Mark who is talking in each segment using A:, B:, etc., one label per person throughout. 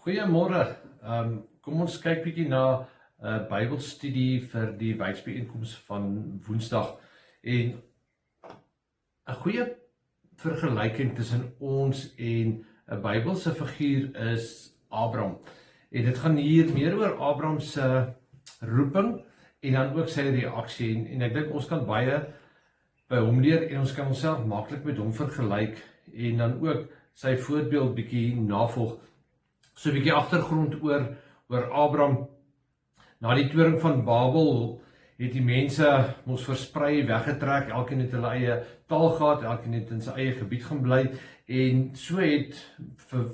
A: Goeiemôre. Kom ons kyk bietjie na 'n Bybelstudie vir die wyksbijeenkoms van Woensdag. En 'n goeie vergelyking tussen ons en 'n Bybelse figuur is Abraham. En dit gaan hier meer oor Abraham se roeping en dan ook sy reaksie. En ek dink ons kan baie by hom leer en ons kan onsself maklik met hom vergelyk en dan ook sy voorbeeld bietjie navolg. So 'n bietjie agtergrond oor Abraham. Na die toring van Babel het die mense mos versprei, weggetrek, elkeen het hulle eie taal gehad, elkeen het in sy eie gebied gaan bly en so het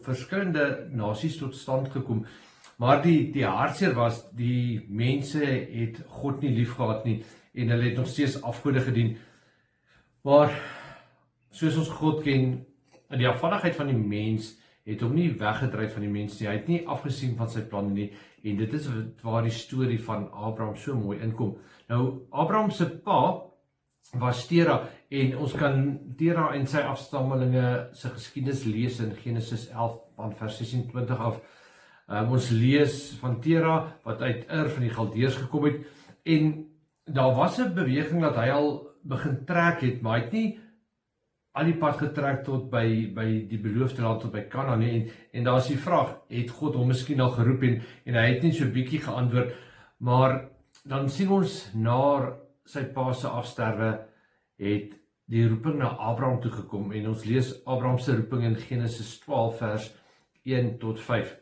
A: verskillende nasies tot stand gekom. Maar die hartseer was, die mense het God nie lief gehad nie en hulle het nog steeds afgode gedien. Maar soos ons God ken, in die afvalligheid van die mens het hom nie weggedryf van die mens nie, hy het nie afgesien van sy planne nie, en dit is waar die storie van Abraham so mooi inkom. Nou, Abraham se pa was Tera, en ons kan Tera en sy afstammelinge se geskiedenis lees in Genesis 11 van vers 26 af. Ons lees van Tera, wat uit Ur van die Galdeërs gekom het, en daar was 'n beweging dat hy al begin trek het, maar hy het nie al die pad getrek tot by die beloofde land, tot by Kanaan nie, en daar is die vraag, het God hom miskien al geroep, en hy het nie so bietjie geantwoord, maar dan sien ons, na sy pa se afsterwe, het die roeping na Abraham toegekom, en ons lees Abraham se roeping in Genesis 12 vers 1 tot 5.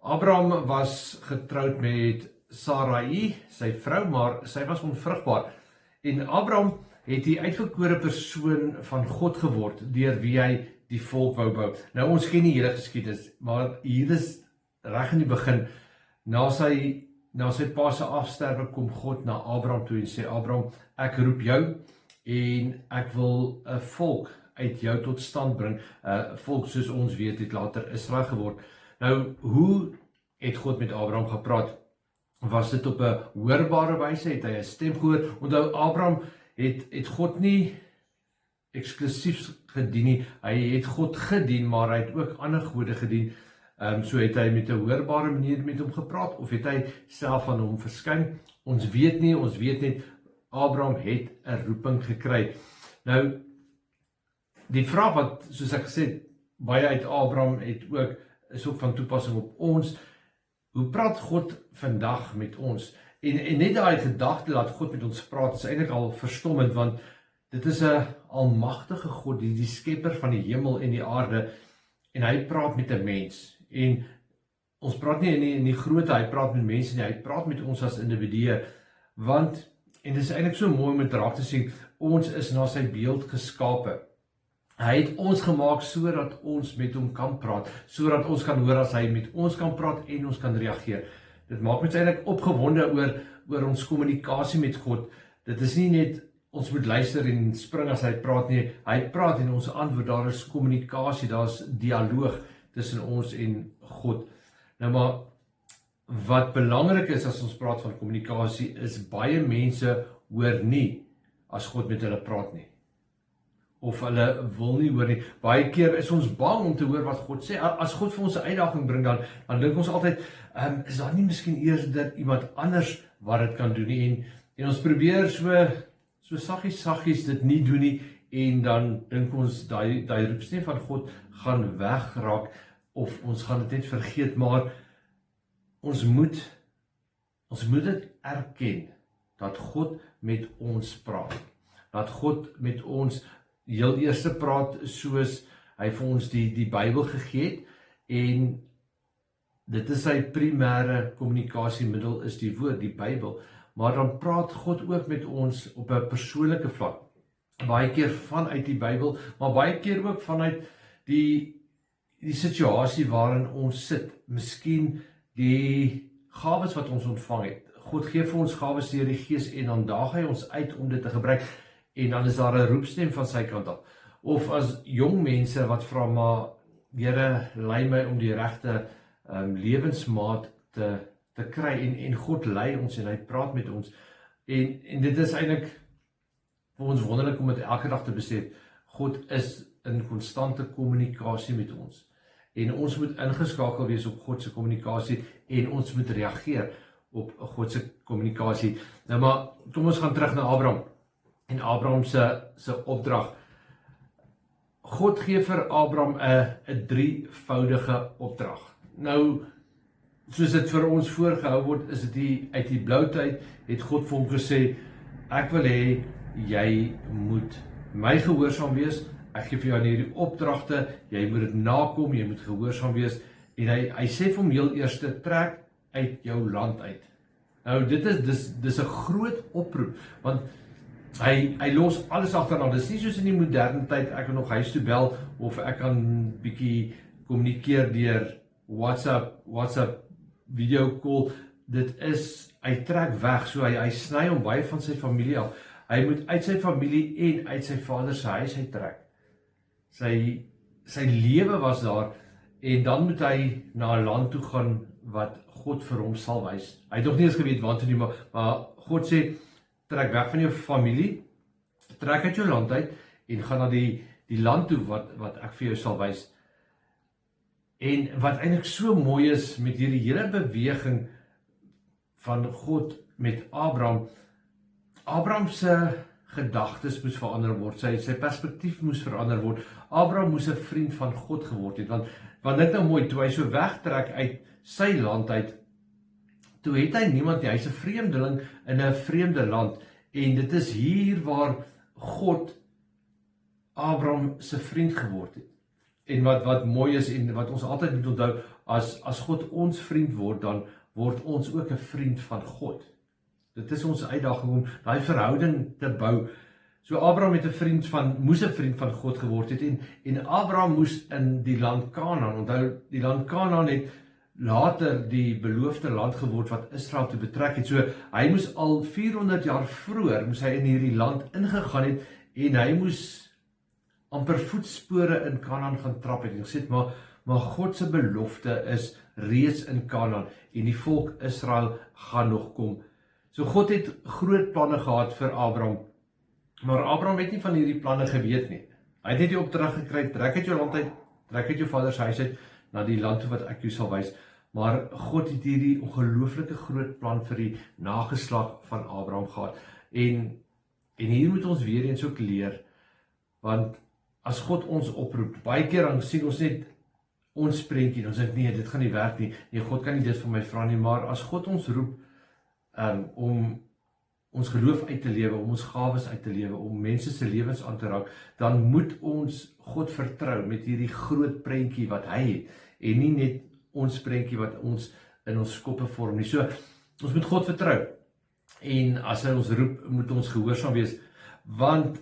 A: Abraham was getroud met Sarai, sy vrou, maar sy was onvrugbaar, en Abraham het die uitverkore persoon van God geword, deur wie hy die volk wou bou. Nou, ons ken die hele geskiedenis, maar hier is reg in die begin, na sy pa se afsterwe kom God na Abraham toe en sê, Abraham, ek roep jou, en ek wil 'n volk uit jou tot stand bring, 'n volk soos ons weet, het later Israel geword. Nou, hoe het God met Abraham gepraat? Was dit op 'n hoorbare wyse, het hy 'n stem gehoor? Onthou, Abraham het God nie eksklusief gedien nie, hy het God gedien, maar hy het ook ander gode gedien. So het hy met 'n hoorbare manier met hom gepraat, of het hy self aan hom verskyn? Ons weet nie, ons weet net, Abraham het 'n roeping gekry. Nou, die vraag wat, soos ek gesê het, baie uit Abraham is ook van toepassing op ons. Hoe praat God vandag met ons? En net daai gedagte dat God met ons praat, is eintlik al verstommend, want dit is 'n almagtige God, die skepper van die hemel en die aarde, en hy praat met 'n mens. En ons praat nie in die grootte, hy praat met mense nie, hy praat met ons as individue, want, en dit is eintlik so mooi om dit raak te sien, ons is na sy beeld geskape. Hy het ons gemaak sodat ons met hom kan praat, sodat ons kan hoor as hy met ons kan praat en ons kan reageer. Dit maak ons eintlik opgewonde oor ons kommunikasie met God. Dit is nie net ons moet luister en spring as hy praat nie, hy praat en ons antwoord, daar is kommunikasie, daar is dialoog tussen ons en God. Nou maar, wat belangrik is as ons praat van kommunikasie, is baie mense hoor nie as God met hulle praat nie, of hulle wil nie hoor nie. Baie keer is ons bang om te hoor wat God sê. As God vir ons 'n uitdaging bring, dan dink ons altyd, is daar nie miskien eerder iemand anders wat dit kan doen nie, en ons probeer so saggies dit nie doen nie, en dan dink ons, daai roepstem van God gaan wegraak, of ons gaan dit net vergeet, maar ons moet dit erken, dat God met ons praat, dat God met ons heel eerste praat, soos hy vir ons die Bybel gegee het, en dit is sy primêre kommunikasiemiddel, is die woord, die Bybel, maar dan praat God ook met ons op 'n persoonlike vlak, baie keer vanuit die Bybel, maar baie keer ook vanuit die situasie waarin ons sit, miskien die gawes wat ons ontvang het. God gee vir ons gawes deur die Gees, en dan daag hy ons uit om dit te gebruik, en dan is daar 'n roepstem van sy kant af. Of as jong mense wat vra, maar Here, lei my om die regte lewensmaat te kry, en God lei ons, en hy praat met ons, en dit is eintlik vir ons wonderlik om dit elke dag te besef. God is in konstante kommunikasie met ons. en ons moet ingeskakel wees op God se kommunikasie en ons moet reageer op God se kommunikasie. Nou maar, kom ons gaan terug na Abraham en Abraham se opdrag. God gee vir Abraham 'n drievoudige opdrag. Nou, soos dit vir ons voorgehou word, is dit uit die blou tyd, het God vir hom gesê, ek wil hê, jy moet my gehoorsaam wees, ek gee vir jou hierdie opdragte, jy moet dit nakom, jy moet gehoorsaam wees, en hy sê vir hom heel eers, trek uit jou land uit. Nou, dis 'n groot oproep, want hy los alles agterna. Dis nie soos in die moderne tyd, ek kan nog huis toe bel, of ek kan bietjie kommunikeer deur WhatsApp video call. Hy trek weg, so hy sny hom baie van sy familie af. Hy moet uit sy familie en uit sy vader se huis uit trek. Sy lewe was daar, en dan moet hy na 'n land toe gaan wat God vir hom sal wys. Hy het nog nie eens geweet waartoe nie, maar God sê, trek weg van jou familie, trek uit jou land uit, en gaan na die land toe wat ek vir jou sal wys. En wat eintlik so mooi is met hierdie hele beweging van God met Abraham se gedagtes moes verander word, sy perspektief moes verander word. Abraham moes 'n vriend van God geword het, want dit nou mooi, toe hy so wegtrek uit sy land uit, toe het hy niemand nie, hy's 'n vreemdeling in 'n vreemde land, en dit is hier waar God Abraham se vriend geword het. En wat mooi is, en wat ons altyd moet onthou, as God ons vriend word, dan word ons ook 'n vriend van God. Dit is ons uitdaging om daai verhouding te bou. So Abraham moes 'n vriend van God geword het, en Abraham moes in die land Kanaan, onthou, die land Kanaan het later die beloofde land geword wat Israel toe betrek het. So hy moes al 400 jaar vroeër, moes hy in hierdie land ingegaan het, en hy moes amper voetspore in Kanaan gaan trap het, en gesê, maar God se belofte is reeds in Kanaan, en die volk Israel gaan nog kom. So God het groot planne gehad vir Abraham, maar Abraham het nie van hierdie planne geweet nie. Hy het net die opdrag gekry, trek uit jou land uit, trek uit jou vader se huis uit, na die land toe wat ek jou sal wys. Maar God het hierdie ongelooflike groot plan vir die nageslag van Abraham gehad. En hier moet ons weer eens ook leer, want as God ons oproep, baie keer dan sien ons net ons prentjie, ons dink, nee, dit gaan nie werk nie, God kan nie dit vir my vra nie, maar as God ons roep, om ons geloof uit te lewe, om ons gawes uit te lewe, om mense se lewens aan te raak, dan moet ons God vertrou met hierdie groot prentjie wat hy het, en nie net ons prentjie wat ons in ons koppe vorm nie. So, ons moet God vertrou, en as hy ons roep, moet ons gehoorsaam wees, want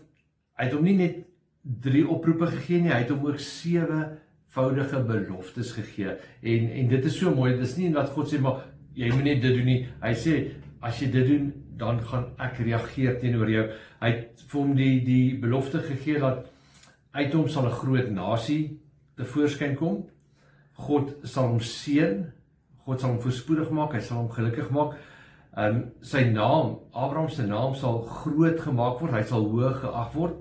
A: hy het hom nie net 3 oproepe gegee nie, hy het hom ook 7voudige beloftes gegee, en dit is so mooi, dit is nie dat God sê, maar jy moet net dit doen nie, hy sê, as jy dit doen, dan gaan ek reageer teenoor jou. Hy het vir hom die belofte gegee dat uit hom sal 'n groot nasie tevoorskyn kom. God sal hom seën, God sal hom voorspoedig maak, hy sal hom gelukkig maak. Sy naam, Abraham se naam sal groot gemaak word, hy sal hoog geag word.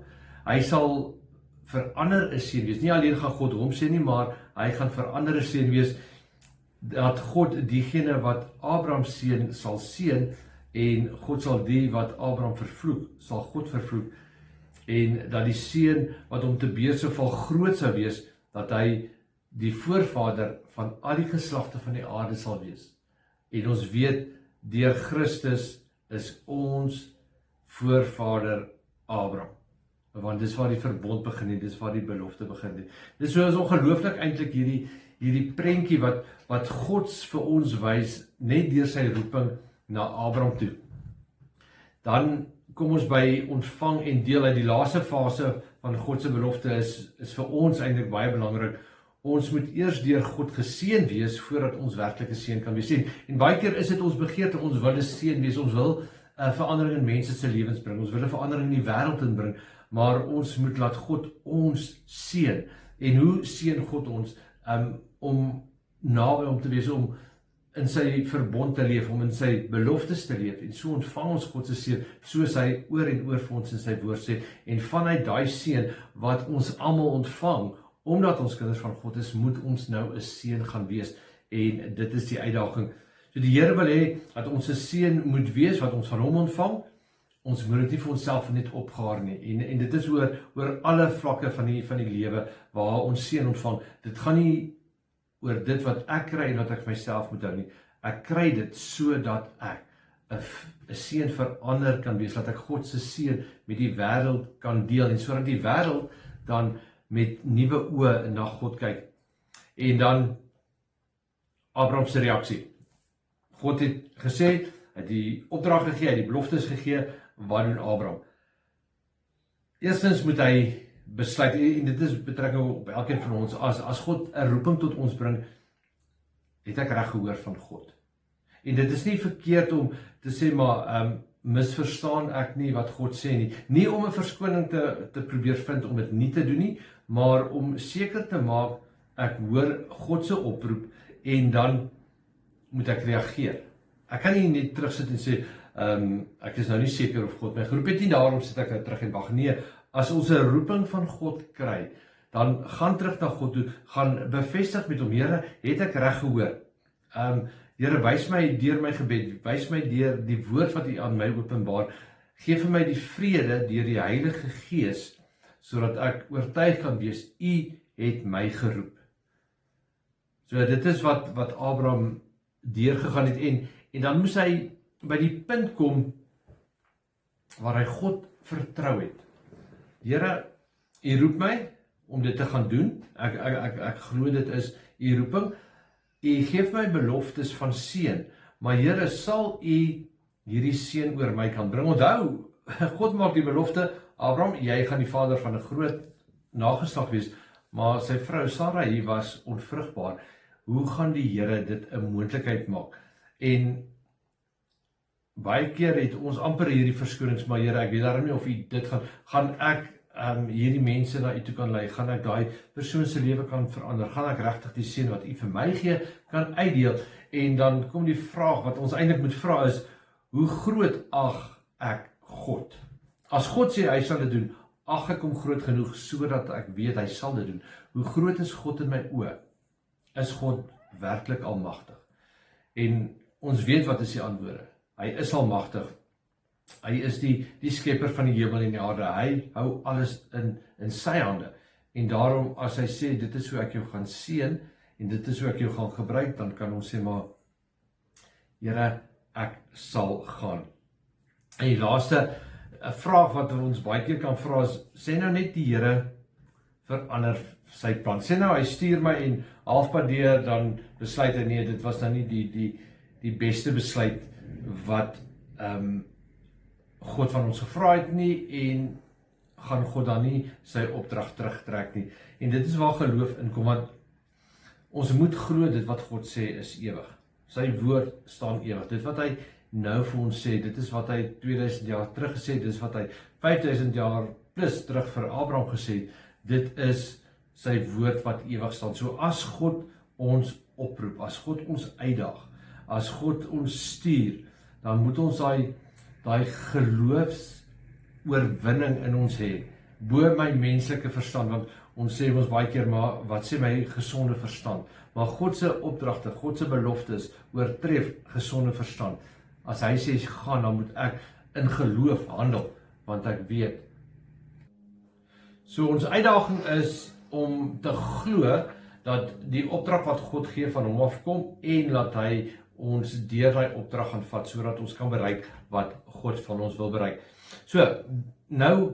A: Hy sal verander 'n seën wees. Nie alleen gaan God hom seën nie, maar hy gaan verander 'n seën wees, dat God diegene wat Abraham seën sal seën, en God sal die wat Abraham vervloek, sal God vervloek, en dat die seën wat hom te beurt sou val groot sou wees, dat hy die voorvader van al die geslagte van die aarde sal wees. En ons weet, deur Christus is ons voorvader Abraham, want dis waar die verbond begin het, dis waar die belofte begin het. Dis so is ongelooflik eintlik hierdie prentjie wat God vir ons wys, net deur sy roeping na Abraham toe. Dan kom ons by ontvang en deel uit. Die laaste fase van God se belofte is vir ons eintlik baie belangrik. Ons moet eers deur God geseën wees voordat ons werklik 'n seën kan wees. En baie keer is dit ons begeerte, ons wil 'n seën wees, ons wil verandering in mense se lewens bring, ons wil 'n verandering in die wêreld inbring, maar ons moet laat God ons seën. En hoe seën God ons? Om naby hom te wees, om in sy verbond te leef, om in sy beloftes te leef, en so ontvang ons God se seën, soos hy oor en oor vir ons in sy woord sê, en vanuit daai seën wat ons almal ontvang, omdat ons kinders van God is, moet ons nou 'n seën gaan wees, en dit is die uitdaging. So die Here wil hê dat ons 'n seën moet wees wat ons van hom ontvang. Ons moet dit nie vir onsself net opgaar nie, en dit is oor alle vlakke van die lewe waar ons seën ontvang. Dit gaan nie oor dit wat ek kry en wat ek myself moet hou nie. Ek kry dit sodat ek 'n seën vir ander kan wees, dat ek God se seën met die wêreld kan deel, en sodat die wêreld dan met nuwe oë na God kyk. En dan Abraham se reaksie. God het gesê, hy het die opdrag gegee, hy het die beloftes gegee. Wat doen Abraham? Eerstens moet hy besluit, en dit is betrekking op elkeen van ons, as God 'n roeping tot ons bring, het ek reg gehoor van God. En dit is nie verkeerd om te sê, maar misverstaan ek nie wat God sê nie. Nie om 'n verskoning te probeer vind om dit nie te doen nie, maar om seker te maak, ek hoor God se oproep, en dan moet ek reageer. Ek kan nie net terugsit en sê, ek is nou nie seker of God my geroep het nie, daarom sit ek nou terug en wag. Nee, as ons 'n roeping van God kry, dan gaan terug na God toe, gaan bevestig met hom, Here, het ek reg gehoor? Here, wys my deur my gebed, wys my deur die woord wat U aan my openbaar, gee vir my die vrede deur die Heilige Gees, sodat ek oortuig kan wees, U het my geroep. So dit is wat Abraham deurgegaan het, en dan moes hy by die punt kom waar hy God vertrou het. Here, U roep my om dit te gaan doen. Ek glo dit is U roeping. U gee my beloftes van seën, maar Here, sal U hierdie seën oor my kan bring? Onthou, God maak die belofte, Abraham, jy gaan die vader van 'n groot nageslag wees, maar sy vrou Sarai was onvrugbaar. Hoe gaan die Here dit 'n moontlikheid maak? En baie keer het ons amper hierdie verskonings, maar Here, ek weet daarom nie of U dit gaan ek hierdie mense na U toe kan lei, gaan ek daai persoon se lewe kan verander, gaan ek regtig die seën wat U vir my gee, kan uitdeel? En dan kom die vraag wat ons eintlik moet vra is, hoe groot ag ek God? As God sê hy sal dit doen, ag ek hom groot genoeg sodat ek weet hy sal dit doen? Hoe groot is God in my oë? Is God werklik almagtig? En ons weet wat is die antwoorde. Hy is almagtig. Hy is die skepper van die hemel en die aarde. Hy hou alles in sy hande. En daarom, as hy sê, dit is hoe ek jou gaan seën, en dit is hoe ek jou gaan gebruik, dan kan ons sê, maar Here, ek sal gaan. En die laaste vraag wat ons baie keer kan vra is, sê nou net die Here verander sy plan. Sê nou, hy stuur my en halfpad deur, dan besluit hy, nee, dit was nou nie die beste besluit wat God van ons gevra het nie, en gaan God dan nie sy opdrag terugtrek nie. En dit is waar geloof inkom, want ons moet glo dit wat God sê is ewig. Sy woord staan ewig. Dit wat hy nou vir ons sê, dit is wat hy 2000 jaar terug gesê het, dit is wat hy 5000 jaar plus terug vir Abraham gesê het, dit is sy woord wat ewig staan. So as God ons oproep, as God ons uitdaag, as God ons stuur, dan moet ons daai geloofsoorwinning in ons hê, bo my menslike verstand, want ons sê ons baie keer, maar wat sê my gesonde verstand? Maar God se opdragte, God se beloftes oortref gesonde verstand. As hy sê gaan, dan moet ek in geloof handel, want ek weet. So ons uitdaging is om te glo dat die opdrag wat God gee van hom afkom, en dat hy ons deur daai opdrag gaan vat, sodat ons kan bereik wat God van ons wil bereik. So, nou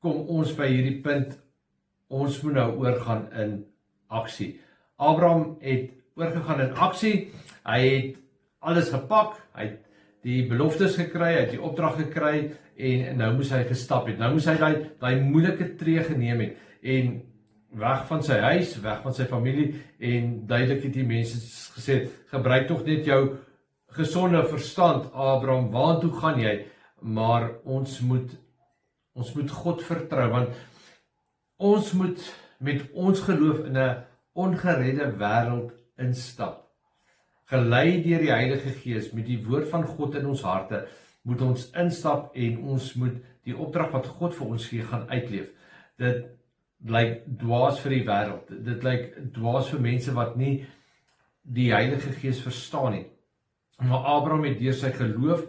A: kom ons by hierdie punt, ons moet nou oorgaan in aksie. Abraham het oorgegaan in aksie, hy het alles gepak, hy het die beloftes gekry, hy het die opdrag gekry, en nou moes hy gestap het, nou moes hy daai moeilike tree geneem het, en weg van sy huis, weg van sy familie, en duidelik het die mense gesê, gebruik tog net jou gesonde verstand, Abraham, waartoe gaan jy? Maar ons moet God vertrou, want ons moet met ons geloof in 'n ongeredde wêreld instap. Gelei deur die Heilige Gees, met die woord van God in ons harte, moet ons instap, en ons moet die opdrag wat God vir ons gee gaan uitleef. Dit lyk dwaas vir die wêreld. Dit lyk dwaas vir mense wat nie die Heilige Gees verstaan nie. Maar Abraham het deur sy geloof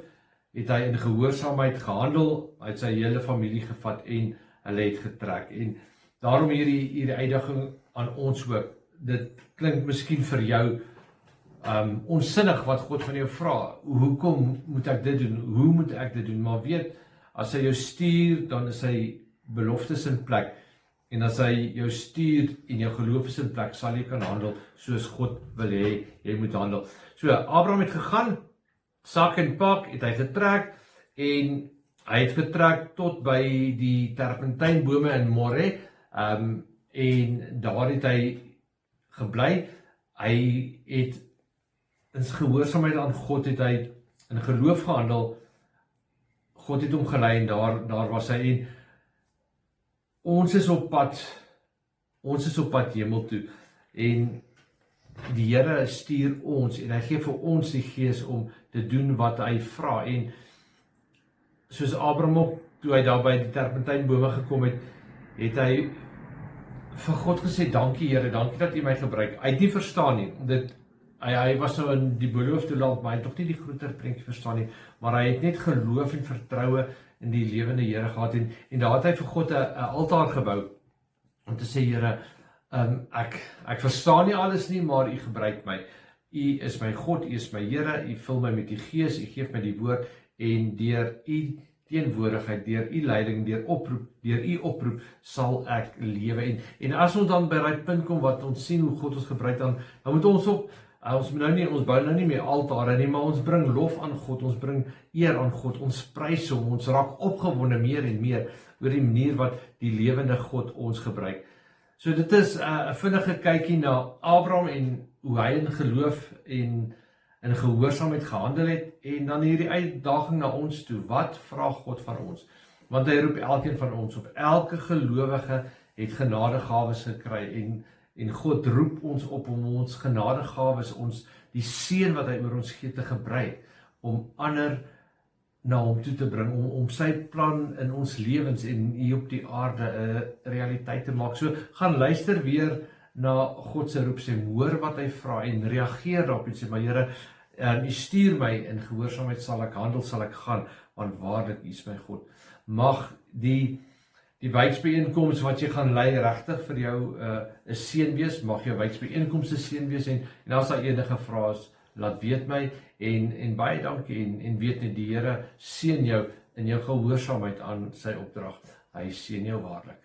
A: het hy in gehoorsaamheid gehandel, hy het sy hele familie gevat en hulle het getrek. En daarom hierdie uitdaging aan ons ook. Dit klink miskien vir jou onsinnig wat God van jou vra. Hoekom moet ek dit doen? Hoe moet ek dit doen? Maar weet, as hy jou stuur, dan is hy beloftes in plek. En as hy jou stuur en jou geloof is in plek, sal jy kan handel soos God wil hê jy moet handel. So, Abraham het gegaan, sak en pak, het hy getrek, en hy het getrek tot by die terpentynbome in Moreh, en daar het hy gebly. Hy het in gehoorsaamheid aan God het hy in geloof gehandel. God het hom gelei en daar was hy. En ons is op pad hemel toe. En die Here stuur ons en hy gee vir ons die Gees om te doen wat hy vra. En soos Abraham ook, toe hy daar by die terpentynbome gekom het, het hy vir God gesê, dankie Here, dankie dat U my gebruik. Hy het nie verstaan nie. Hy was nou in die beloofde land, maar hy het nog nie die groter prentjie verstaan nie. Maar hy het net geloof en vertroue in die lewende Here gehad. En daar het hy vir God 'n altaar gebou om te sê, Here, ek verstaan nie alles nie, maar U gebruik my. U is my God, U is my Here, U vul my met die Gees, U gee my die woord, en deur U teenwoordigheid, deur U leiding, deur U oproep sal ek lewe. En as ons dan by daai punt kom wat ons sien hoe God ons gebruik, dan moet ons op, ons bou nou nie meer altare nie, maar ons bring lof aan God, ons bring eer aan God, ons prys hom, ons raak opgewonde meer en meer oor die manier wat die lewende God ons gebruik. So dit is 'n vinnige kykie na Abraham en hoe hy in geloof en in gehoorsaamheid gehandel het, en dan hierdie uitdaging na ons toe. Wat vra God van ons? Want hy roep elkeen van ons op. Elke gelowige het genadegawes gekry, en God roep ons op om ons genadegawes, die seën wat hy oor ons gee, te gebruik om ander na hom toe te bring, om sy plan in ons lewens en hier op die aarde 'n realiteit te maak. So gaan luister weer na God se roepstem, hoor wat hy vra en reageer daarop en sê, maar Here, U stuur my, in gehoorsaamheid sal ek handel, sal ek gaan, want waarlik U is my God. Mag die wijksbijeenkoms wat jy gaan lei regtig vir jou 'n seën wees. Mag jou wijksbijeenkoms 'n seën wees, en as daar enige vrae is, laat weet my, en baie dankie, en weet net die Here seën jou in jou gehoorsaamheid aan sy opdrag. Hy seën jou waarlik.